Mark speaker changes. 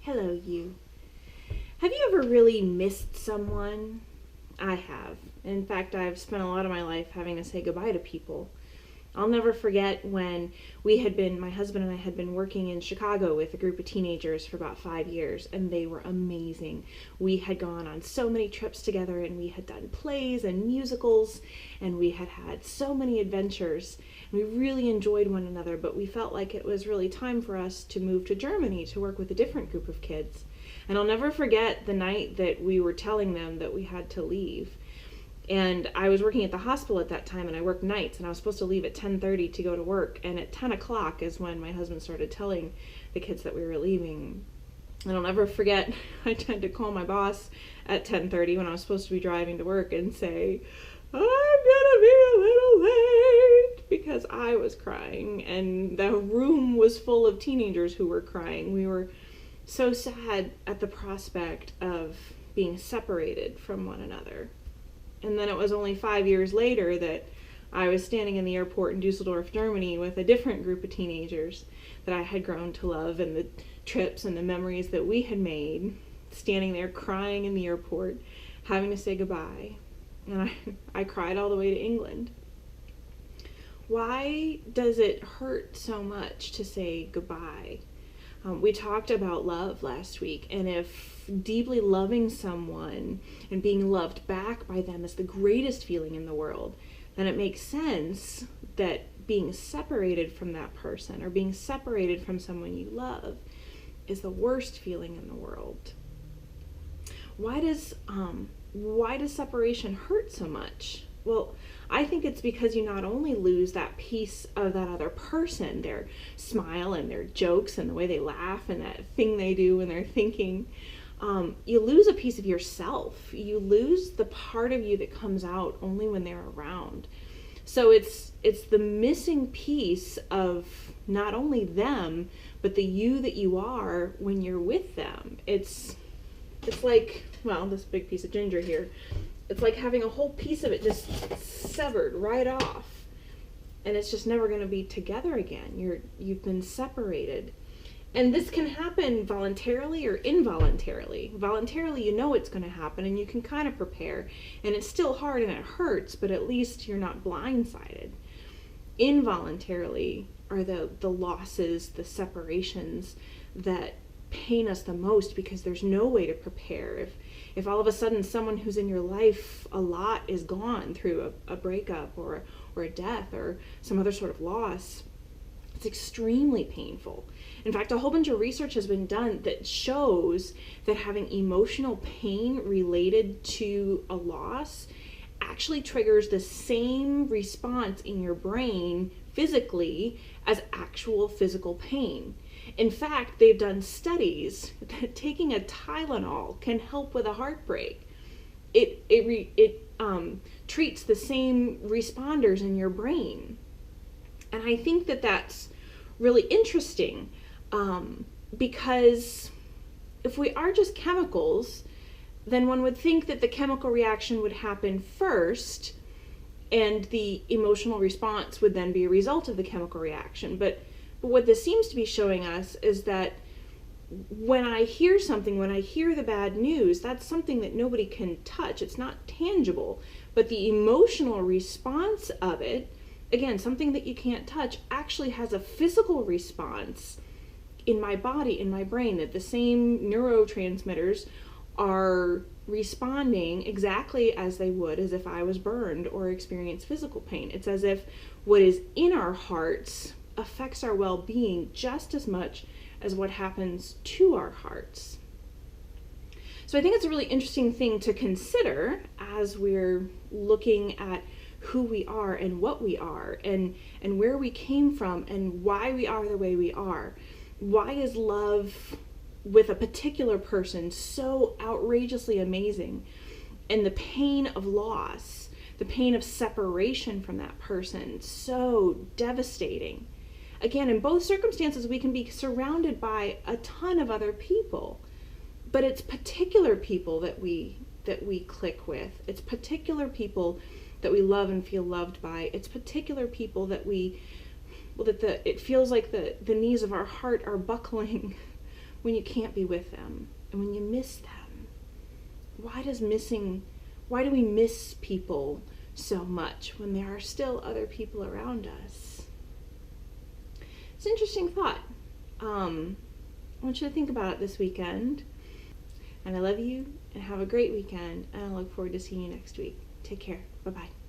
Speaker 1: Hello, you. Have you ever really missed someone? I have. In fact, I've spent a lot of my life having to say goodbye to people. I'll never forget when my husband and I had been working in Chicago with a group of teenagers for about 5 years, and they were amazing. We had gone on so many trips together, and we had done plays and musicals, and we had had so many adventures. We really enjoyed one another, but we felt like it was really time for us to move to Germany to work with a different group of kids. And I'll never forget the night that we were telling them that we had to leave. And I was working at the hospital at that time, and I worked nights, and I was supposed to leave at 10:30 to go to work. And at 10 o'clock is when my husband started telling the kids that we were leaving. And I'll never forget, I tried to call my boss at 10:30 when I was supposed to be driving to work and say, I'm gonna be a little late, because I was crying, and the room was full of teenagers who were crying. We were so sad at the prospect of being separated from one another. And then it was only 5 years later that I was standing in the airport in Dusseldorf, Germany, with a different group of teenagers that I had grown to love, and the trips and the memories that we had made, standing there crying in the airport, having to say goodbye. And I cried all the way to England. Why does it hurt so much to say goodbye? We talked about love last week, and if deeply loving someone and being loved back by them is the greatest feeling in the world, then it makes sense that being separated from that person or being separated from someone you love is the worst feeling in the world. Why does separation hurt so much? Well, I think it's because you not only lose that piece of that other person, their smile and their jokes and the way they laugh and that thing they do when they're thinking, you lose a piece of yourself. You lose the part of you that comes out only when they're around. So it's the missing piece of not only them, but the you that you are when you're with them. It's like, well, this big piece of ginger here. It's like having a whole piece of it just severed right off, and it's just never going to be together again. You've been separated. And this can happen voluntarily or involuntarily. Voluntarily, you know it's going to happen, and you can kind of prepare, and it's still hard and it hurts, but at least you're not blindsided. Involuntarily are the losses, the separations that pain us the most, because there's no way to prepare. If all of a sudden someone who's in your life a lot is gone through a breakup or a death or some other sort of loss, it's extremely painful. In fact, a whole bunch of research has been done that shows that having emotional pain related to a loss actually triggers the same response in your brain physically as actual physical pain. In fact, they've done studies that taking a Tylenol can help with a heartbreak. It treats the same responders in your brain. And I think that that's really interesting, because if we are just chemicals, then one would think that the chemical reaction would happen first, and the emotional response would then be a result of the chemical reaction. But what this seems to be showing us is that when I hear something, when I hear the bad news, that's something that nobody can touch. It's not tangible. But the emotional response of it, again, something that you can't touch, actually has a physical response in my body, in my brain, that the same neurotransmitters are responding exactly as they would as if I was burned or experienced physical pain. It's as if what is in our hearts affects our well-being just as much as what happens to our hearts. So I think it's a really interesting thing to consider as we're looking at who we are and what we are and where we came from and why we are the way we are. Why is love with a particular person so outrageously amazing, and the pain of loss, the pain of separation from that person, so devastating? Again, in both circumstances, we can be surrounded by a ton of other people, but it's particular people that we click with. It's particular people that we love and feel loved by. It's particular people that it feels like the knees of our heart are buckling when you can't be with them and when you miss them? Why do we miss people so much when there are still other people around us? It's an interesting thought. I want you to think about it this weekend. And I love you, and have a great weekend, and I look forward to seeing you next week. Take care. Bye-bye.